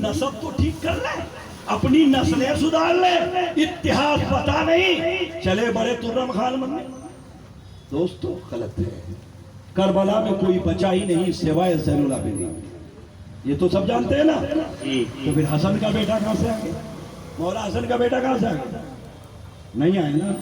नस्ब तो ठीक कर ले, अपनी नस्लें सुधार ले, इतिहास पता नहीं चले बड़े तुर्रम खान बनने। दोस्तों गलत है। करबला में कोई बचा ही नहीं सिवाय ज़ैनुल आबिदीन, ये तो सब जानते हैं ना। तो फिर हसन का बेटा कहां से आ गया, मौला हसन का बेटा कहां से आ गया? नहीं आए ना।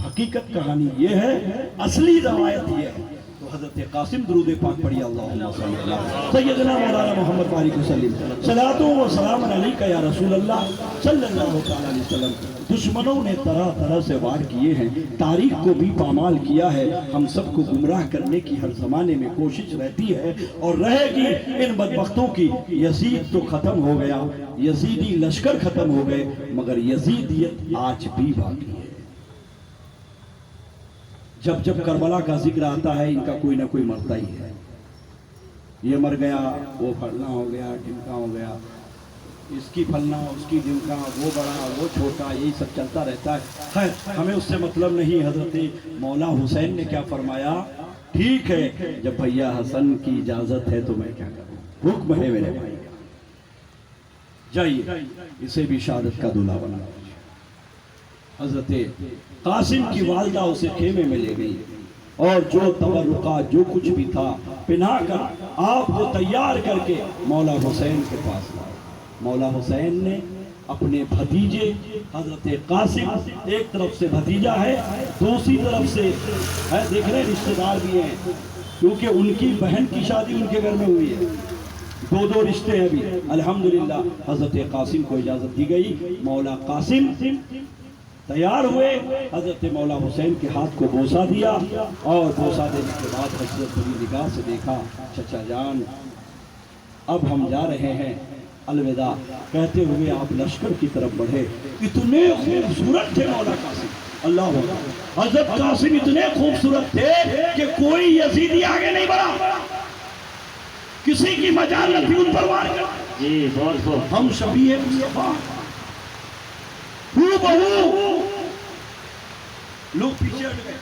हकीकत कहानी ये है, असली रवायत ये है। तो हजरत कासिम दुरूद पाक पढ़िए, अल्लाहुम्मा सल्ली अला सय्यदना मौलाना मोहम्मद बारिक वसल्लम, सलातो व सलाम अलैका या रसूल अल्लाह सल्लल्लाहु तआला अलैहि वसल्लम। दुश्मनों ने तरह तरह से वार किए हैं, तारीख को भी पामाल किया है, हम सबको गुमराह करने की हर जमाने में कोशिश रहती है और रहेगी इन बदबख्तों की। यजीद तो खत्म हो गया, यजीदी लश्कर खत्म हो गए, मगर यजीदियत आज भी बाकी है। जब जब करबला का जिक्र आता है, इनका कोई ना कोई मरता ही है। ये मर गया, वो फलना हो गया, ढिमका हो गया, इसकी फलना, उसकी ढिमका, वो बड़ा, वो छोटा, यही सब चलता रहता है। खैर हमें उससे मतलब नहीं। हजरत मौला हुसैन ने क्या फरमाया, ठीक है जब भैया हसन की इजाजत है तो मैं क्या करूं, हुक्म है मेरे भाई, जाइए इसे भी शहादत का दूल्हा बना। हजरत कासिम की वालदा उसे खेमे में ले गई और जो तबरुका जो कुछ भी था पिना कर आपको तैयार करके मौला हुसैन के पास लाए। मौला हुसैन ने अपने भतीजे हजरत कासिम, एक तरफ से भतीजा है, दूसरी तरफ से है, देख रहे रिश्तेदार भी हैं, क्योंकि उनकी बहन की शादी उनके घर में हुई है। दो दो रिश्ते हैं अभी। अल्हम्दुलिल्लाह हजरत कासिम को इजाजत दी गई। मौला कासिम तैयार हुए, हजरत मौला हुसैन के हाथ को बोसा दिया और बोसा देने के बाद हजरत बड़ी निगाह से देखा, चचा जान अब हम जा रहे हैं, अलविदा कहते हुए आप लश्कर की तरफ बढ़े। इतने खूबसूरत थे मौला कासिम, अल्लाह हजरत कासिम इतने खूबसूरत थे कि कोई यजीदी आगे नहीं बढ़ा, किसी की मजाल न थी उन पर वार कर। जी बहुत हम शबीह मुस्तफा लोग पीछे हट गए।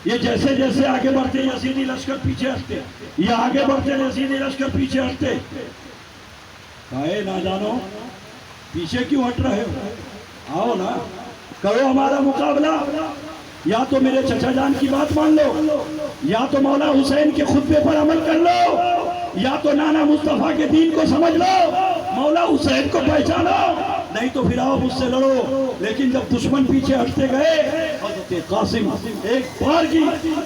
ये जैसे जैसे आगे बढ़ते यजीदी लश्कर पीछे हटते, ये आगे बढ़ते यजीदी लश्कर पीछे हटते। कहे ना जानो पीछे क्यों हट रहे हो, आओ ना करो हमारा मुकाबला, या तो मेरे चचा जान की बात मान लो, या तो मौला हुसैन के खुतबे पर अमल कर लो, या तो नाना मुस्तफा के दीन को समझ लो, मौला हुसैन को पहचानो, नहीं तो फिर आओ मुझसे लड़ो। लेकिन जब दुश्मन पीछे हटते गए, हजरत कासिम एक बार की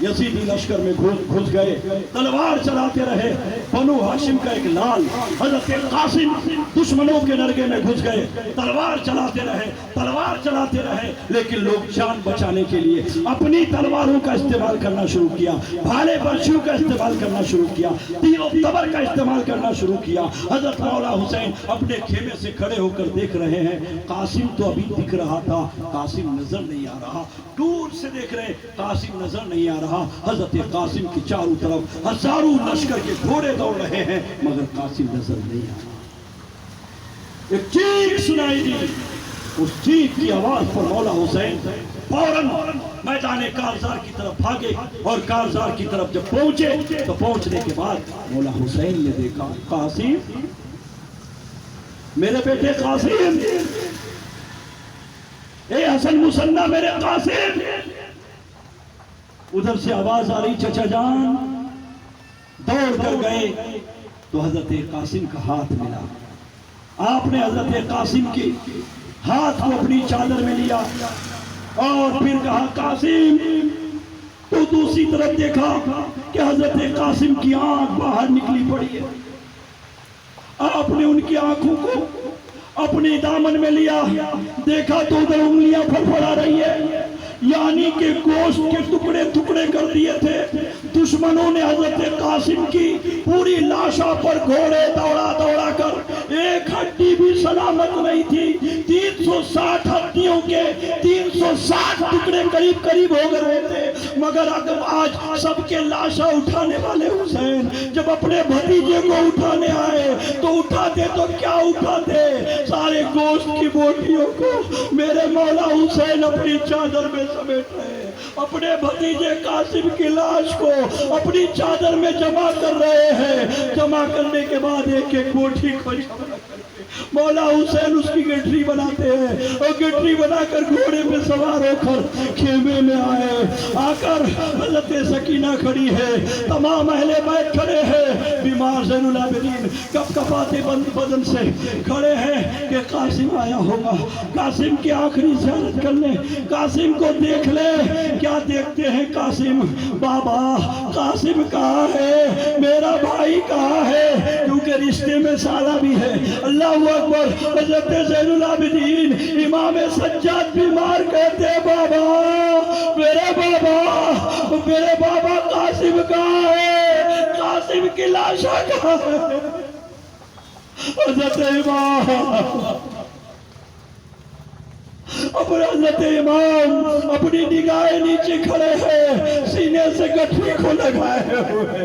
यजीदी लश्कर में घुस गए, तलवार चलाते रहे। बनु हाशिम का एक लाल हजरत कासिम दुश्मनों के नरगे में घुस गए, तलवार चलाते रहे, तलवार चलाते रहे, लेकिन लोग जान बचाने के लिए अपनी तलवारों का इस्तेमाल करना शुरू किया, भाले बर्शियों का इस्तेमाल करना शुरू किया, तीरों तबर का इस्तेमाल करना शुरू किया। हजरत मौला हुसैन अपने खेमे से खड़े होकर देख रहे हैं, कासिम तो अभी दिख रहा था, कासिम नजर नहीं आ रहा, दूर से देख रहे कासिम नजर नहीं आ रहा। हजरत कासिम की चारों तरफ हजारों लश्कर के घोड़े दौड़ रहे हैं, मगर कासिम नजर नहीं आ रहा। एक चीख सुनाई दी, उस चीख की आवाज पर मौला हुसैन फौरन मैदान कारजार की तरफ भागे और कारजार की तरफ जब पहुंचे तो पहुंचने के बाद मौला हुसैन ने देखा, कासिम मेरे बेटे कासिम, ए हसन मुसन्ना मेरे कासिम। उधर से आवाज आ रही, चचा जान। दौड़ कर गए तो हजरत कासिम का हाथ मिला। आपने हजरत कासिम के हाथ को अपनी चादर में लिया और फिर कहा, कासिम। तो दूसरी तरफ देखा कि हजरत कासिम की आंख बाहर निकली पड़ी है। आपने उनकी आंखों को अपने दामन में लिया, देखा तो उधर उंगलियां फड़फड़ा रही है, यानी कि गोश्त के टुकड़े टुकड़े कर दिए थे। दुश्मनों ने हजरत कासिम की पूरी लाशा पर घोड़े दौड़ा दौड़ा कर, एक हड्डी भी सलामत नहीं थी। 360 हड्डियों के 360 टुकड़े करीब करीब हो गए थे। मगर अगर आज सबके लाशा उठाने वाले हुसैन जब अपने भतीजे को उठाने आए तो उठाते तो क्या उठाते, सारे गोश्त की बोटियों को मेरे मौला हुसैन अपनी चादर में समेट रहे, अपने भतीजे कासिम की लाश को अपनी चादर में जमा कर रहे हैं। जमा करने के बाद एक एक बोटी को مولا حسین اس کی گٹری بناتے ہیں اور گٹری بنا کر گھوڑے پہ سوار ہو کر خیمے میں آئے. آ کر حضرت سکینہ کھڑی ہے, تمام اہل بیت کھڑے ہیں, بیمار زین العابدین کپ کپاتے بدن سے کھڑے ہیں کہ قاسم آیا ہوگا, قاسم کی آخری زیارت کر لیں, قاسم کو دیکھ لیں. کیا دیکھتے ہیں قاسم؟ بابا قاسم کہاں ہے, میرا بھائی کہاں ہے, کیونکہ رشتے میں سالہ بھی ہے. اللہ اکبر. حضرت زین العابدین امام سجاد بیمار کہتے ہیں بابا, میرے بابا قاسم کہاں ہے, قاسم کی لاشا کہاں ہے. حضرت امام اپنی نگاہیں نیچے کھڑے ہیں, سینے سے گٹھری کو لگائے ہوئے.